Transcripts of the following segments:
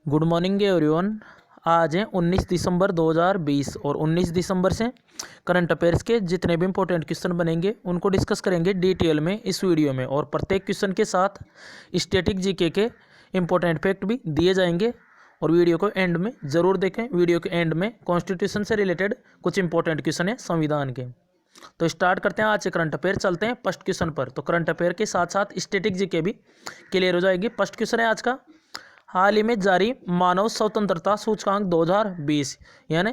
Good morning everyone. आज है 19 दिसंबर 2020 और 19 दिसंबर से करंट अफेयर्स के जितने भी इंपॉर्टेंट क्वेश्चन बनेंगे उनको डिस्कस करेंगे डिटेल में इस वीडियो में। और प्रत्येक क्वेश्चन के साथ स्टैटिक जीके के इंपॉर्टेंट फैक्ट भी दिए जाएंगे। और वीडियो को एंड में ज़रूर देखें। वीडियो के एंड में कॉन्स्टिट्यूशन से रिलेटेड कुछ इंपॉर्टेंट क्वेश्चन है संविधान के। तो स्टार्ट करते हैं आज से करंट अफेयर। चलते हैं फर्स्ट क्वेश्चन पर। तो करंट अफेयर के साथ साथ स्टैटिक जीके भी क्लियर हो जाएगी। फर्स्ट क्वेश्चन है आज का, हाल ही में जारी मानव स्वतंत्रता सूचकांक 2020 यानी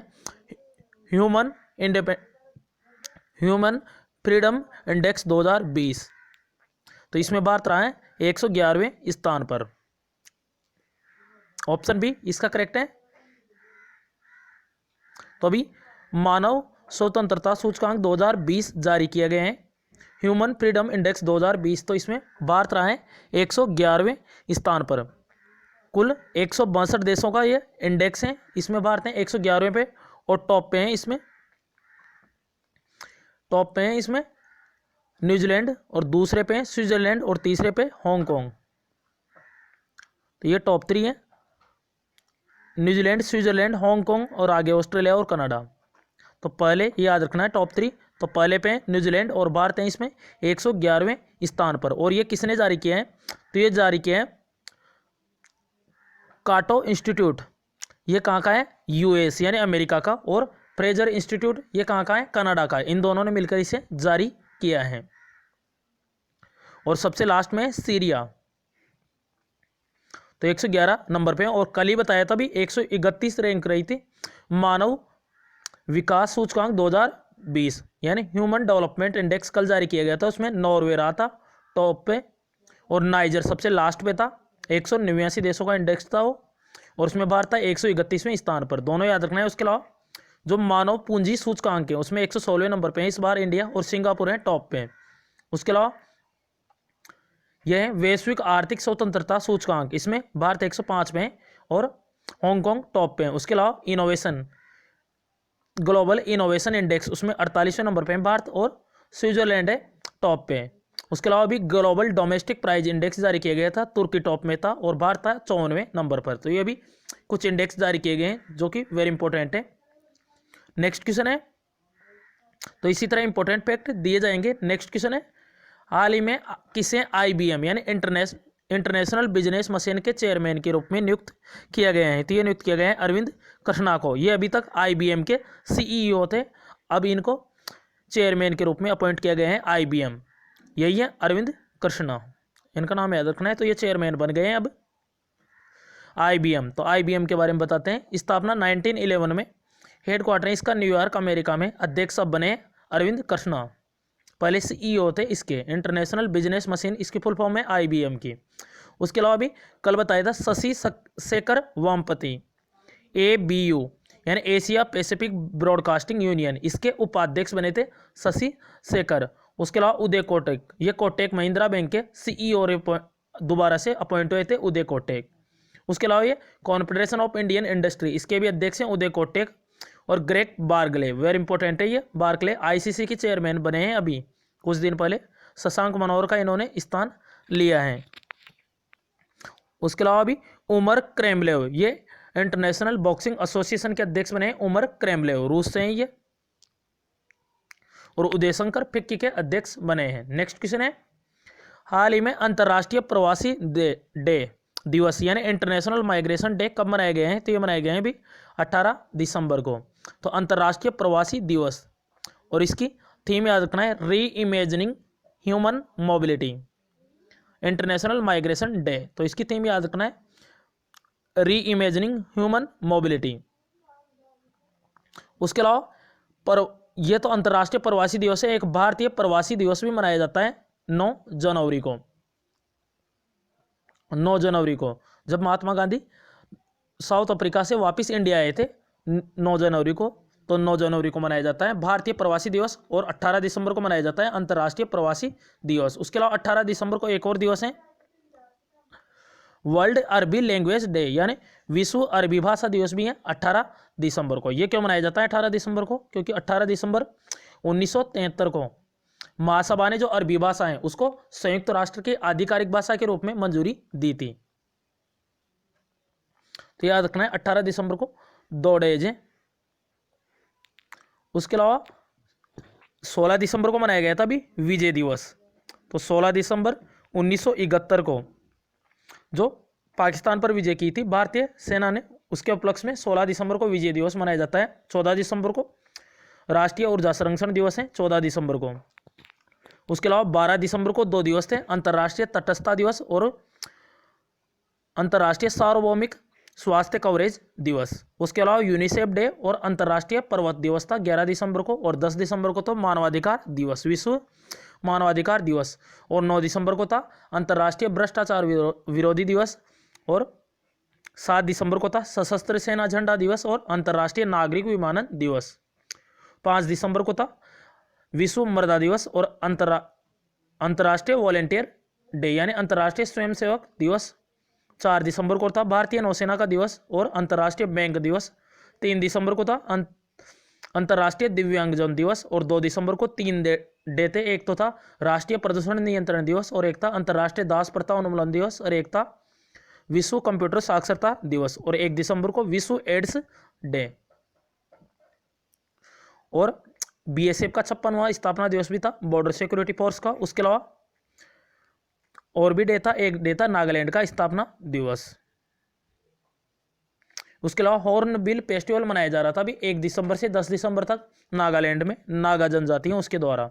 ह्यूमन फ्रीडम इंडेक्स 2020, तो इसमें भारत रहा है 111वें स्थान पर। ऑप्शन बी इसका करेक्ट है। तो अभी मानव स्वतंत्रता सूचकांक 2020 जारी किए गए हैं, ह्यूमन फ्रीडम इंडेक्स 2020, तो इसमें भारत रहा है 111वें स्थान पर। कुल 162 देशों का ये इंडेक्स है, इसमें भारत है 111वें पे और टॉप पे हैं इसमें न्यूजीलैंड, और दूसरे पे स्विट्जरलैंड और तीसरे पे हांगकांग। तो ये टॉप 3 है, न्यूजीलैंड, स्विट्जरलैंड, हांगकांग और आगे ऑस्ट्रेलिया और कनाडा। तो पहले याद रखना है टॉप 3। तो पहले पे न्यूजीलैंड और भारत है इसमें 111वें स्थान पर। और ये किसने जारी किया है? तो ये जारी किया है काटो इंस्टीट्यूट, ये कहाँ का है? यूएस यानी अमेरिका का। और फ्रेजर इंस्टीट्यूट ये कहाँ का है? कनाडा का है। इन दोनों ने मिलकर इसे जारी किया है। और सबसे लास्ट में सीरिया, तो 111 नंबर पे। और कल ही बताया था भी 131 रैंक रही थी मानव विकास सूचकांक 2020 यानी ह्यूमन डेवलपमेंट इंडेक्स, कल जारी किया गया था। उसमें नॉर्वे रहा था टॉप पे और नाइजर सबसे लास्ट पे था। 189 देशों का इंडेक्स था वो, और उसमें भारत था 131वें स्थान पर। दोनों याद रखना है। उसके अलावा जो मानव पूंजी सूचकांक है उसमें 116वें नंबर पे है इस बार इंडिया, और सिंगापुर है टॉप पे। उसके अलावा यह है वैश्विक आर्थिक स्वतंत्रता सूचकांक, इसमें भारत 105 पे है और हांगकांग टॉप पे है। उसके अलावा इनोवेशन ग्लोबल इनोवेशन इंडेक्स, उसमें 48वें नंबर पे है भारत और स्विट्जरलैंड है टॉप पे है। उसके अलावा भी ग्लोबल डोमेस्टिक प्राइस इंडेक्स जारी किया गया था, तुर्की टॉप में था और भारत था 54वें नंबर पर। तो ये भी कुछ इंडेक्स जारी किए गए हैं जो कि वेरी इंपॉर्टेंट है। नेक्स्ट क्वेश्चन है, तो इसी तरह इंपॉर्टेंट फैक्ट दिए जाएंगे। नेक्स्ट क्वेश्चन है, हाल ही में किसे आईबीएम यानी इंटरनेशनल बिजनेस मशीन के चेयरमैन के रूप में नियुक्त किया गया है? तो ये नियुक्त किया गया है अरविंद कृष्णा को। ये अभी तक आईबीएम के सीईओ थे, अब इनको चेयरमैन के रूप में अपॉइंट किया गया है आईबीएम। यही है अरविंद कृष्णा, इनका नाम याद रखना है। तो ये चेयरमैन बन गए हैं अब आईबीएम। तो आईबीएम के बारे में बताते हैं। स्थापना 1911 में, हेडक्वार्टर इसका न्यूयॉर्क अमेरिका में। अध्यक्ष अब बने अरविंद कृष्णा, पहले सीईओ थे इसके। इंटरनेशनल बिजनेस मशीन इसकी फुल फॉर्म है आईबीएम की। उसके अलावा भी कल बताया था शशि शेखर वेम्पति, एबीयू यानी एशिया पैसिफिक ब्रॉडकास्टिंग यूनियन, इसके उपाध्यक्ष बने थे शशि शेखर। उसके अलावा उदय कोटक, ये कोटक महिंद्रा बैंक के सीईओ दोबारा से अपॉइंट हुए थे उदय कोटक। उसके अलावा ये कॉन्फेडरेशन ऑफ इंडियन इंडस्ट्री, इसके भी अध्यक्ष हैं उदय कोटक। और ग्रेग बार्कले, वेरी इंपॉर्टेंट है ये बार्कले, आईसीसी के चेयरमैन बने हैं अभी कुछ दिन पहले। शशांक मनोहर का इन्होंने स्थान लिया है। उसके अलावा भी उमर क्रेमलेव, ये इंटरनेशनल बॉक्सिंग एसोसिएशन के अध्यक्ष बने हैं उमर क्रेमलेव, रूस से हैं ये। और उदयशंकर फिक्की के अध्यक्ष बने हैं। नेक्स्ट क्वेश्चन है, हाल ही में अंतर्राष्ट्रीय प्रवासी डे दिवस यानी इंटरनेशनल माइग्रेशन डे कब मनाए गए हैं? तो ये मनाए गए हैं भी 18 दिसंबर को। तो अंतर्राष्ट्रीय प्रवासी दिवस, और इसकी थीम याद रखना है री imagining human mobility, international migration day. तो इसकी थीम याद रखना है री इमेजिनिंग ह्यूमन मोबिलिटी। उसके अलावा यह तो अंतर्राष्ट्रीय प्रवासी दिवस है। एक भारतीय प्रवासी दिवस भी मनाया जाता है 9 जनवरी को। 9 जनवरी को जब महात्मा गांधी साउथ अफ्रीका से वापस इंडिया आए थे 9 जनवरी को, तो 9 जनवरी को मनाया जाता है भारतीय प्रवासी दिवस। और 18 दिसंबर को मनाया जाता है अंतर्राष्ट्रीय प्रवासी दिवस। उसके अलावा 18 दिसंबर को एक और दिवस है वर्ल्ड अरबी लैंग्वेज डे यानी विश्व अरबी भाषा दिवस भी है 18 दिसंबर को। ये क्यों मनाया जाता है 18 दिसंबर को? क्योंकि 18 दिसंबर 1973 को महासभा ने जो अरबी भाषा है उसको संयुक्त राष्ट्र की आधिकारिक भाषा के रूप में मंजूरी दी थी। तो याद रखना है 18 दिसंबर को 2 डेज हैं। उसके अलावा 16 दिसंबर को मनाया गया था अभी विजय दिवस। तो 16 दिसंबर 1971 को जो पाकिस्तान पर विजय की थी भारतीय सेना ने, उसके उपलक्ष्य में 16 दिसंबर को विजय दिवस मनाया जाता है। 14 दिसंबर को राष्ट्रीय ऊर्जा संरक्षण दिवस है 14 दिसंबर को। उसके अलावा 12 दिसंबर को 2 दिवस थे, अंतर्राष्ट्रीय तटस्थता दिवस और अंतर्राष्ट्रीय सार्वभौमिक स्वास्थ्य कवरेज दिवस। उसके अलावा यूनिसेफ डे और अंतर्राष्ट्रीय पर्वत दिवस था 11 दिसंबर को, और 10 दिसंबर को तो मानवाधिकार दिवस, विश्व मानवाधिकार दिवस, और 9 दिसंबर को था अंतर्राष्ट्रीय भ्रष्टाचार विरोधी दिवस, और 7 दिसंबर को था सशस्त्र सेना झंडा दिवस और अंतर्राष्ट्रीय नागरिक विमानन दिवस। 5 दिसंबर को था विश्व मृदा दिवस और अंतर्राष्ट्रीय वॉलेंटियर डे यानी अंतर्राष्ट्रीय स्वयंसेवक दिवस। 4 दिसंबर को था भारतीय नौसेना का दिवस और अंतर्राष्ट्रीय बैंक दिवस। 3 दिसंबर को था अंतर्राष्ट्रीय दिव्यांगजन दिवस, और 2 दिसंबर को 3 डे थे, एक तो था राष्ट्रीय प्रदूषण नियंत्रण दिवस, और एक था अंतर्राष्ट्रीय दास प्रथा उन्मूलन दिवस, और एक था विश्व कंप्यूटर साक्षरता दिवस, और 1 दिसंबर को विश्व एड्स डे। और बीएसएफ का 56वां स्थापना दिवस भी था, बॉर्डर सिक्योरिटी फोर्स का। उसके अलावा और भी डे था, एक डे था नागालैंड का स्थापना दिवस। उसके अलावा हॉर्न बिल फेस्टिवल मनाया जा रहा था अभी 1 दिसंबर से 10 दिसंबर तक नागालैंड में, नागा जनजाति है उसके द्वारा।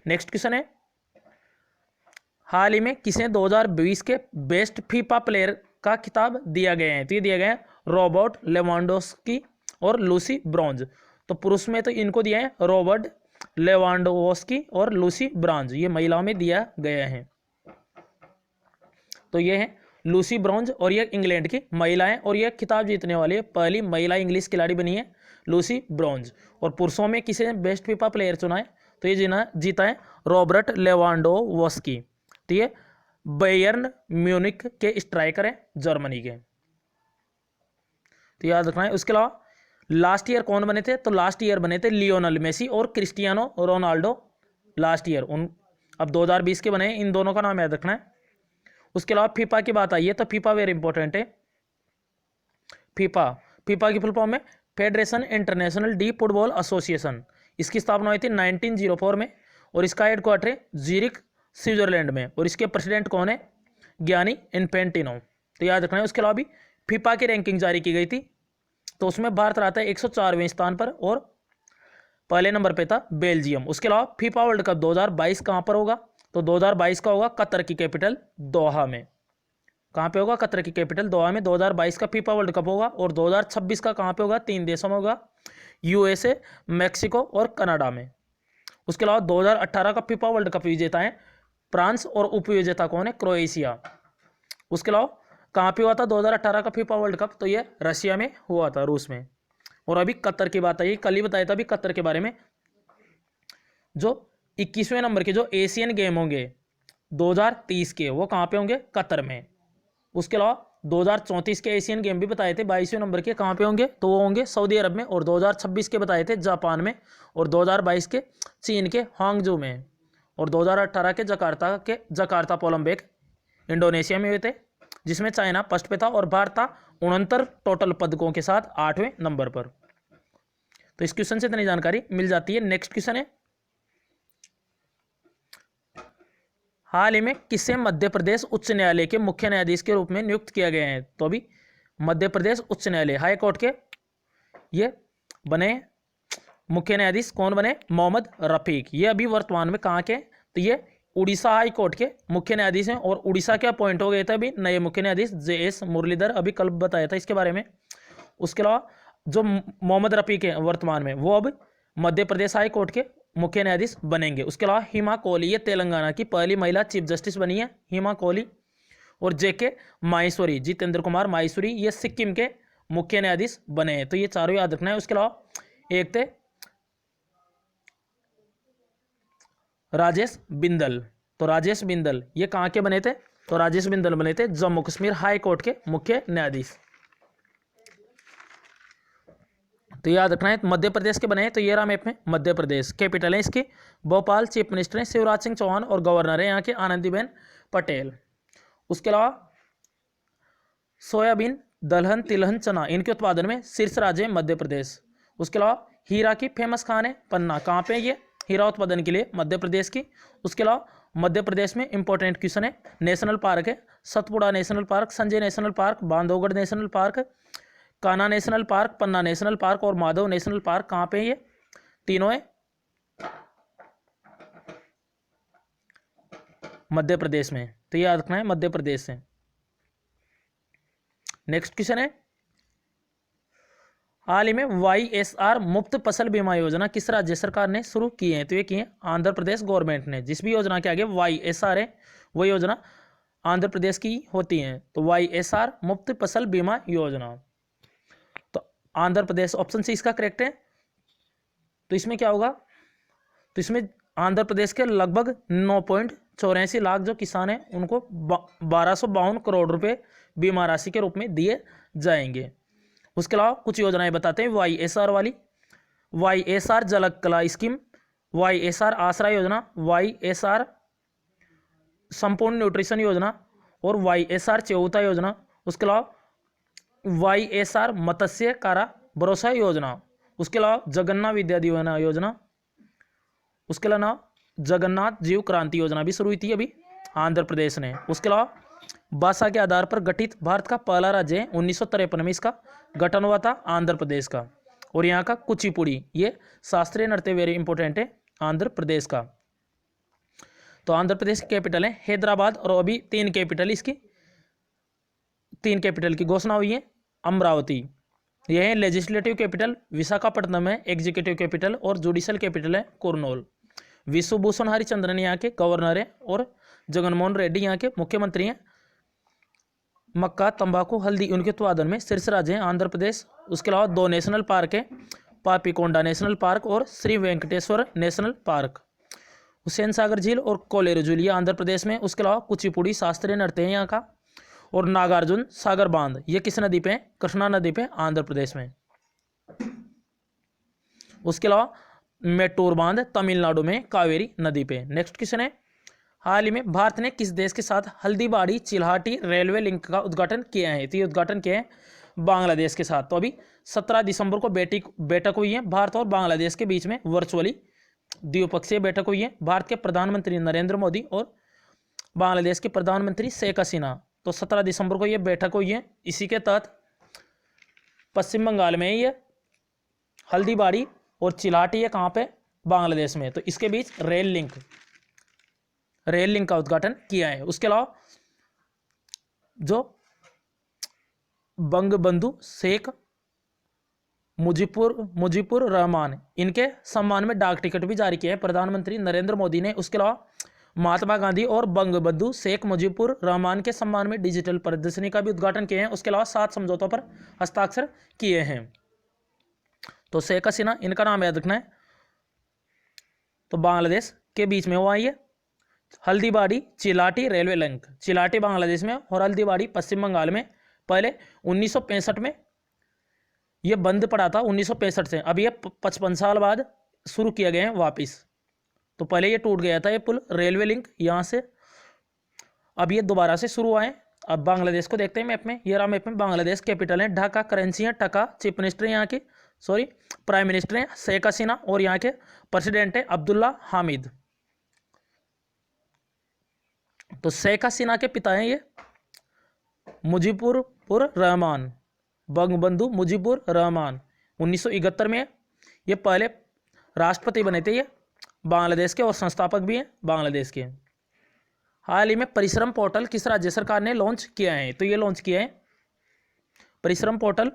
नेक्स्ट क्वेश्चन है, हाल ही में किसे 2020 के बेस्ट फीफा प्लेयर का खिताब दिया गया है? तो ये दिया गया है रॉबर्ट लेवांडोव्स्की और लूसी ब्रॉन्ज। तो पुरुष में तो इनको दिया है रॉबर्ट लेवांडोव्स्की और लूसी ब्रॉन्ज, ये महिलाओं में दिया गया है। तो ये है लूसी ब्रॉन्ज और ये इंग्लैंड की महिला है, और ये खिताब जीतने वाली है, पहली महिला इंग्लिश खिलाड़ी बनी है लूसी ब्रॉन्ज। और पुरुषों में किसे बेस्ट फीफा प्लेयर चुना है? तो ये जीता है रॉबर्ट लेवांडोव्स्की। तो ये बायर्न म्यूनिख के स्ट्राइकर हैं जर्मनी के, तो याद रखना है। उसके अलावा लास्ट ईयर कौन बने थे? तो लास्ट ईयर बने थे लियोनल मेसी और क्रिस्टियानो रोनाल्डो लास्ट ईयर। अब 2020 के बने, इन दोनों का नाम याद रखना है। उसके अलावा फीफा की बात आई है तो फीफा वेरी इंपॉर्टेंट है। फीफा की फुल फॉर्म है federation international D football association. इसकी स्थापना हुई थी 1904 में, और इसका हेडक्वार्टर है ज्यूरिख स्विट्जरलैंड में, और इसके प्रेसिडेंट कौन है? Gianni Infantino. तो याद रखना है। उसके अलावा भी फीफा की रैंकिंग जारी की गई थी, तो उसमें भारत रहता है 104वें स्थान पर, और पहले नंबर पे था बेल्जियम। उसके अलावा फीफा वर्ल्ड कप 2022 कहाँ पर होगा? तो 2022 का होगा कतर की कैपिटल दोहा में। कहाँ पे होगा? कतर की कैपिटल दोहा में 2022 का फीफा वर्ल्ड कप होगा। और 2026 का कहाँ पे होगा? 3 देशों में होगा, यूएसए, मैक्सिको और कनाडा में। उसके अलावा 2018 का फीफा वर्ल्ड कप विजेता है फ्रांस, और उपविजेता कौन है? क्रोएशिया। उसके अलावा कहाँ पे हुआ था 2018 का फीफा वर्ल्ड कप? तो ये रशिया में हुआ था, रूस में। और अभी कतर की बात आई, कल ही बताया था अभी कतर के बारे में। जो 21वें नंबर के जो एशियन गेम होंगे 2030 के, वो कहाँ पे होंगे? कतर में। उसके अलावा 2034 के एशियन गेम भी बताए थे 22वें नंबर के, कहाँ पे होंगे? तो वो होंगे सऊदी अरब में। और 2026 के बताए थे जापान में, और 2022 के चीन के हांगजू में, और 2018 के जकार्ता पोलम्बिक इंडोनेशिया में हुए थे, जिसमें चाइना फर्स्ट पे था, और भारत था 69 टोटल पदकों के साथ 8वें नंबर पर। तो इस क्वेश्चन से इतनी जानकारी मिल जाती है। नेक्स्ट क्वेश्चन है, हाल ही में किसे मध्य प्रदेश उच्च न्यायालय के मुख्य न्यायाधीश के रूप में नियुक्त किया गया है? तो अभी मध्य प्रदेश उच्च न्यायालय हाई कोर्ट के ये बने मुख्य न्यायाधीश कौन बने? मोहम्मद रफीक। ये अभी वर्तमान में कहाँ के? तो ये उड़ीसा हाई कोर्ट के मुख्य न्यायाधीश हैं, और उड़ीसा के अपॉइंट हो गए थे अभी नए मुख्य न्यायाधीश JS मुरलीधर, अभी कल बताया था इसके बारे में। उसके अलावा जो मोहम्मद रफीक है वर्तमान में, वो अब मध्य प्रदेश हाई कोर्ट के मुख्य न्यायाधीश बनेंगे। उसके अलावा हिमा कोहली, ये तेलंगाना की पहली महिला चीफ जस्टिस बनी है हिमा कोहली, और JK माहेश्वरी, जितेंद्र कुमार माहेश्वरी, ये सिक्किम के मुख्य न्यायाधीश बने हैं। तो ये चारों याद रखना है। उसके अलावा एक थे राजेश बिंदल। तो राजेश बिंदल ये कहाँ के बने थे? तो राजेश बिंदल बने थे जम्मू कश्मीर हाई कोर्ट के मुख्य न्यायाधीश। तो याद रखना है मध्य प्रदेश के बने हैं। तो ये रहा मैप में मध्य प्रदेश, कैपिटल है इसकी भोपाल, चीफ मिनिस्टर है शिवराज सिंह चौहान, और गवर्नर है यहाँ के आनंदीबेन पटेल। उसके अलावा सोयाबीन दलहन तिलहन चना इनके उत्पादन में शीर्ष राज्य है मध्य प्रदेश। उसके अलावा हीरा की फेमस खान है पन्ना। कहाँ पे ये हीरा उत्पादन के लिए मध्य प्रदेश की। उसके अलावा मध्य प्रदेश में इंपॉर्टेंट क्वेश्चन है नेशनल पार्क है Satpura national park, Sanjay national park, Bandhavgarh national park, Kanha national park, Panna national park और माधव नेशनल पार्क। कहाँ पे ये तीनों है मध्य प्रदेश में, तो ये याद रखना है मध्य प्रदेश से। नेक्स्ट क्वेश्चन है हाल ही में YSR मुफ्त फसल बीमा योजना किस राज्य सरकार ने शुरू की है? तो ये की है आंध्र प्रदेश गवर्नमेंट ने। जिस भी योजना के आगे YSR है वो योजना आंध्र प्रदेश की होती है, तो YSR मुफ्त फसल बीमा योजना, तो आंध्र प्रदेश ऑप्शन सी इसका करेक्ट है। तो इसमें क्या होगा, तो इसमें आंध्र प्रदेश के लगभग 9.84 लाख जो किसान हैं उनको 1252 करोड़ रुपए बीमा राशि के रूप में दिए जाएंगे। उसके अलावा कुछ योजनाएं बताते हैं YSR वाली, YSR जलक कला स्कीम, YSR आसरा योजना, YSR संपूर्ण न्यूट्रिशन योजना और YSR चौथा योजना। उसके अलावा YSR मत्स्य कारा भरोसा योजना। उसके अलावा जगन्नाथ विद्या दीवेना योजना। उसके अलावा जगन्नाथ जीव क्रांति योजना भी शुरू हुई थी अभी आंध्र प्रदेश ने। उसके अलावा भाषा के आधार पर गठित भारत का पहला राज्य है 1953 में इसका गठन हुआ था आंध्र प्रदेश का। और यहाँ का कुचिपुड़ी ये शास्त्रीय नृत्य वेरी इंपॉर्टेंट है आंध्र प्रदेश का। तो आंध्र प्रदेश की कैपिटल है हैदराबाद और अभी 3 कैपिटल की घोषणा हुई है। अमरावती यह है लेजिस्लेटिव कैपिटल, विशाखापट्टनम है एग्जीक्यूटिव कैपिटल और जुडिशल कैपिटल है कुर्नूल। विश्वभूषण हरिचंद्रन यहाँ के गवर्नर है और जगनमोहन रेड्डी यहाँ के मुख्यमंत्री हैं। मक्का तंबाकू हल्दी उनके उत्पादन में शीर्ष राज्य है आंध्र प्रदेश। उसके अलावा 2 नेशनल पार्क है पापीकोंडा नेशनल पार्क और श्री वेंकटेश्वर नेशनल पार्क। हुसैन सागर झील और कोलेरू झील ये आंध्र प्रदेश में। उसके अलावा कुचिपुड़ी शास्त्रीय नृत्य है यहाँ का और नागार्जुन सागर बांध ये किस नदी पे है? कृष्णा नदी पे आंध्र प्रदेश में। उसके अलावा मेट्टूर बांध तमिलनाडु में कावेरी नदी पे। नेक्स्ट क्वेश्चन है हाल ही में भारत ने किस देश के साथ हल्दीबाड़ी चिल्हाटी रेलवे लिंक का उद्घाटन किया है? तो ये उद्घाटन किया है बांग्लादेश के साथ। तो अभी 17 दिसंबर को बैठक हुई है भारत और बांग्लादेश के बीच में, वर्चुअली द्विपक्षीय बैठक हुई है। भारत के प्रधानमंत्री नरेंद्र मोदी और बांग्लादेश के प्रधानमंत्री शेख हसीना, तो 17 दिसंबर को ये बैठक हुई है। इसी के तहत पश्चिम बंगाल में ये हल्दीबाड़ी और चिल्हाटी है कहाँ पे? बांग्लादेश में। तो इसके बीच रेल लिंक का उद्घाटन किया है। उसके अलावा जो बंगबंधु शेख मुजीबुर रहमान इनके सम्मान में डाक टिकट भी जारी किया है प्रधानमंत्री नरेंद्र मोदी ने। उसके अलावा महात्मा गांधी और बंगबंधु शेख मुजीबुर रहमान के सम्मान में डिजिटल प्रदर्शनी का भी उद्घाटन किए हैं। उसके अलावा 7 समझौतों पर हस्ताक्षर किए हैं। तो शेख हसीना इनका नाम याद रखना है। तो बांग्लादेश के बीच में हुआ ये हल्दीबाड़ी चिल्हाटी रेलवे लिंक, चिल्हाटी बांग्लादेश में और हल्दीबाड़ी पश्चिम बंगाल में। पहले 1965 में ये बंद पड़ा था 1965 से, अब ये 55 साल बाद शुरू किया गया है वापस। तो पहले ये टूट गया था ये पुल रेलवे लिंक यहाँ से, अब ये दोबारा से शुरू हुआ है। अब बांग्लादेश को देखते हैं मैप में, ये रहा मैप में बांग्लादेश। कैपिटल है ढाका, करेंसी है टका, चीफ मिनिस्टर यहाँ के प्राइम मिनिस्टर हैं शेख हसीना और यहाँ के प्रेसिडेंट है अब्दुल्ला हामिद। तो शेख हसीना के पिता हैं ये मुजीबुर रहमान, बंगबंधु मुजीबुर रहमान। 1971 में ये पहले राष्ट्रपति बने थे ये बांग्लादेश के और संस्थापक भी हैं बांग्लादेश के। हाल ही में परिश्रम पोर्टल किस राज्य सरकार ने लॉन्च किया है? तो ये लॉन्च किया है परिश्रम पोर्टल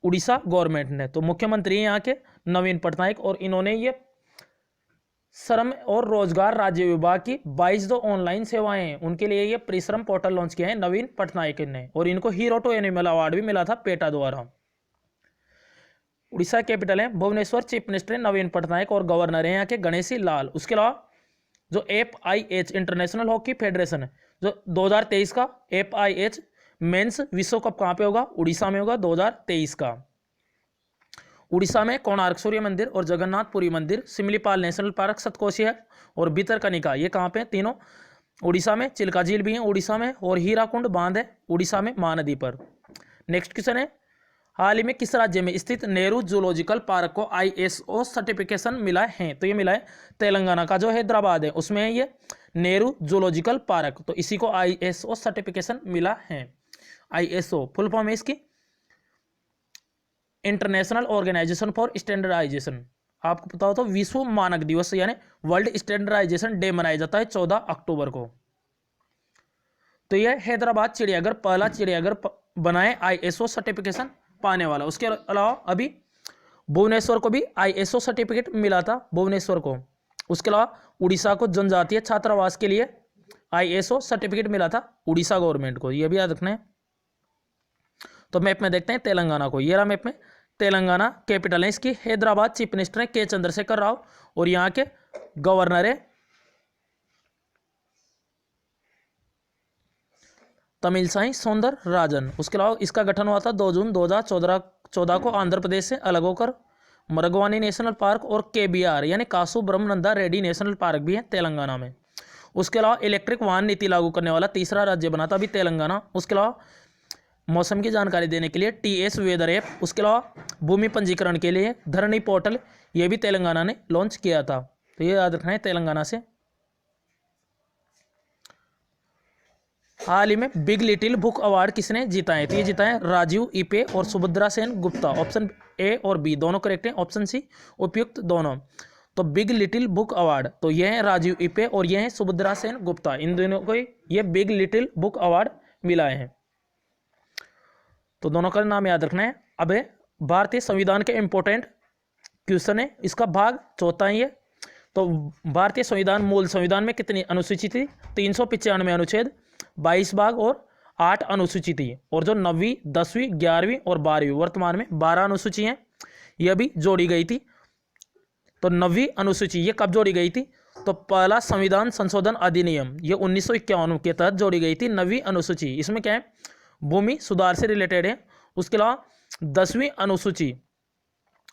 उड़ीसा गवर्नमेंट ने। तो मुख्यमंत्री हैं यहाँ के नवीन पटनायक और इन्होंने ये श्रम और रोजगार राज्य विभाग की 22 ऑनलाइन सेवाएं हैं उनके लिए ये परिश्रम पोर्टल लॉन्च किया है नवीन पटनायक ने। और इनको हीरो टू एनिमल अवार्ड भी मिला था पेटा द्वारा। उड़ीसा कैपिटल है भुवनेश्वर, चीफ मिनिस्टर नवीन पटनायक और गवर्नर है यहाँ के गणेशी लाल। उसके अलावा जो FIH इंटरनेशनल हॉकी फेडरेशन है जो 2023 का FIH मेंस विश्व कप कहाँ पे होगा? उड़ीसा में होगा 2023 का। उड़ीसा में कोणार्क सूर्य मंदिर और जगन्नाथपुरी मंदिर, सिमलीपाल नेशनल पार्क, सतकोशिया और भितरकनिका ये कहाँ पे? तीनों उड़ीसा में। चिल्का झील भी है उड़ीसा में और हीराकुंड बांध है उड़ीसा में महानदी पर। नेक्स्ट क्वेश्चन है, हाल ही में किस राज्य में स्थित नेहरू जूलॉजिकल पार्क को ISO सर्टिफिकेशन मिला है? तो ये मिला है तेलंगाना का जो हैदराबाद है उसमें है ये नेहरू जूलॉजिकल पार्क, तो इसी को ISO सर्टिफिकेशन मिला है। ISO फुल फॉर्म है इसकी इंटरनेशनल ऑर्गेनाइजेशन फॉर स्टैंडर्डाइजेशन। आपको पता हो तो विश्व मानक दिवस यानी वर्ल्ड स्टैंडर्डाइजेशन डे मनाया जाता है 14 अक्टूबर को। तो यह हैदराबाद चिड़ियाघर पहला चिड़ियाघर बनाए ISO सर्टिफिकेशन पाने वाला। उसके अलावा अभी भुवनेश्वर को भी ISO सर्टिफिकेट मिला था, भुवनेश्वर को। उसके अलावा उड़ीसा को जनजातीय छात्रावास के लिए ISO सर्टिफिकेट मिला था, उड़ीसा गवर्नमेंट को, यह भी याद रखना है। तो मैप में देखते हैं तेलंगाना को, ये रहा मैप में तेलंगाना, कैपिटल है इसकी हैदराबाद, चीफ मिनिस्टर है के चंद्रशेखर राव और यहाँ के गवर्नर है तमिलसाई सौंदर राजन। उसके अलावा इसका गठन हुआ था 2 जून 2014 को आंध्र प्रदेश से अलग होकर। मरगवानी नेशनल पार्क और KBR यानी कासु ब्रह्मनंदा रेड्डी नेशनल पार्क भी है तेलंगाना में। उसके अलावा इलेक्ट्रिक वाहन नीति लागू करने वाला तीसरा राज्य बना था अभी तेलंगाना। उसके अलावा मौसम की जानकारी देने के लिए TS वेदर ऐप, उसके अलावा भूमि पंजीकरण के लिए धरणी पोर्टल, ये भी तेलंगाना ने लॉन्च किया था। तो ये याद रखना है तेलंगाना से। हाल ही में बिग लिटिल बुक अवार्ड किसने जीता है? तो ये जीता है राजीव इपे और सुभद्रा सेन गुप्ता। ऑप्शन A और B दोनों करेक्ट है, ऑप्शन C उपयुक्त दोनों। तो बिग लिटिल बुक अवार्ड तो ये है राजीव इपे और ये है सुभद्रा सेन गुप्ता, इन दोनों को ये बिग लिटिल बुक अवार्ड मिला है। तो दोनों का नाम याद रखना है। अब भारतीय संविधान के इंपॉर्टेंट क्वेश्चन है, इसका भाग चौथा ही है। तो भारतीय संविधान मूल संविधान में कितनी अनुसूची थी? 395 अनुच्छेद, 22 भाग और 8 अनुसूची थी। और जो 9वीं 10वीं 11वीं और 12वीं वर्तमान में 12 अनुसूची हैं, यह भी जोड़ी गई थी। तो 9वीं अनुसूची ये कब जोड़ी गई थी? तो पहला संविधान संशोधन अधिनियम ये 1951 के तहत जोड़ी गई थी 9वीं अनुसूची। इसमें क्या है? भूमि सुधार से रिलेटेड है। उसके अलावा 10वीं अनुसूची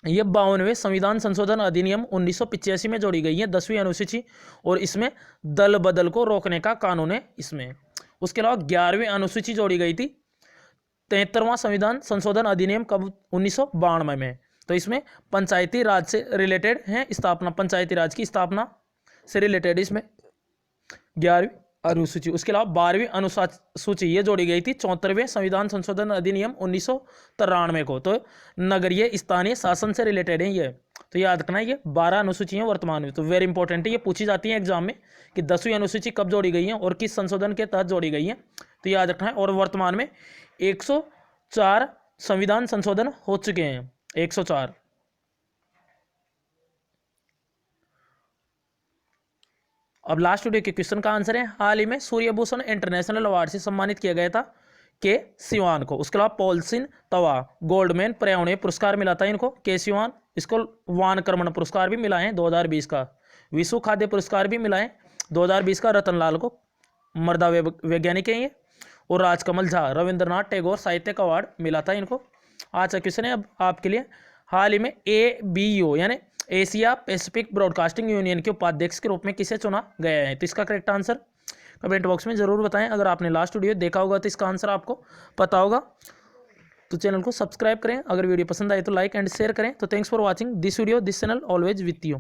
ये 52वें संविधान संशोधन अधिनियम 1985 में जोड़ी गई है 10वीं अनुसूची, और इसमें दल बदल को रोकने का कानून है इसमें। उसके अलावा 11वीं अनुसूची जोड़ी गई थी 73वां संविधान संशोधन अधिनियम कब? 1992 में। तो इसमें पंचायती राज से रिलेटेड है स्थापना, पंचायती राज की स्थापना से रिलेटेड इसमें 11वीं अनुसूची। उसके अलावा 12वीं अनुसूची ये जोड़ी गई थी 74वें संविधान संशोधन अधिनियम 1993 को। तो नगरीय स्थानीय शासन से रिलेटेड है ये। तो याद रखना है ये 12 अनुसूचियाँ वर्तमान में। तो वेरी इंपॉर्टेंट है, ये पूछी जाती है एग्जाम में कि 10वीं अनुसूची कब जोड़ी गई है और किस संशोधन के तहत जोड़ी गई है, तो याद रखना है। और वर्तमान में 104 संविधान संशोधन हो चुके हैं, 104। अब लास्ट वीडियो के क्वेश्चन का आंसर है, हाल ही में सूर्यभूषण इंटरनेशनल अवार्ड से सम्मानित किया गया था के सिवान को। उसके अलावा पॉलसिन तवा गोल्डमैन पर्यावरणीय पुरस्कार मिला था इनको, के सिवान। इसको वान कर्मण पुरस्कार भी मिला है 2020 का। विश्व खाद्य पुरस्कार भी मिला है 2020 का रतनलाल को, मर्दा वैज्ञानिक है ये। और राजकमल झा रविंद्रनाथ टैगोर साहित्यिक अवार्ड मिला था इनको। आज का क्वेश्चन है अब आपके लिए, हाल ही में ABU यानी एशिया पैसिफिक ब्रॉडकास्टिंग यूनियन के उपाध्यक्ष के रूप में किसे चुना गया है? तो इसका करेक्ट आंसर कमेंट बॉक्स में जरूर बताएं। अगर आपने लास्ट वीडियो देखा होगा तो इसका आंसर आपको पता होगा। तो चैनल को सब्सक्राइब करें, अगर वीडियो पसंद आए तो लाइक एंड शेयर करें। तो thanks for watching this video, this channel always with you.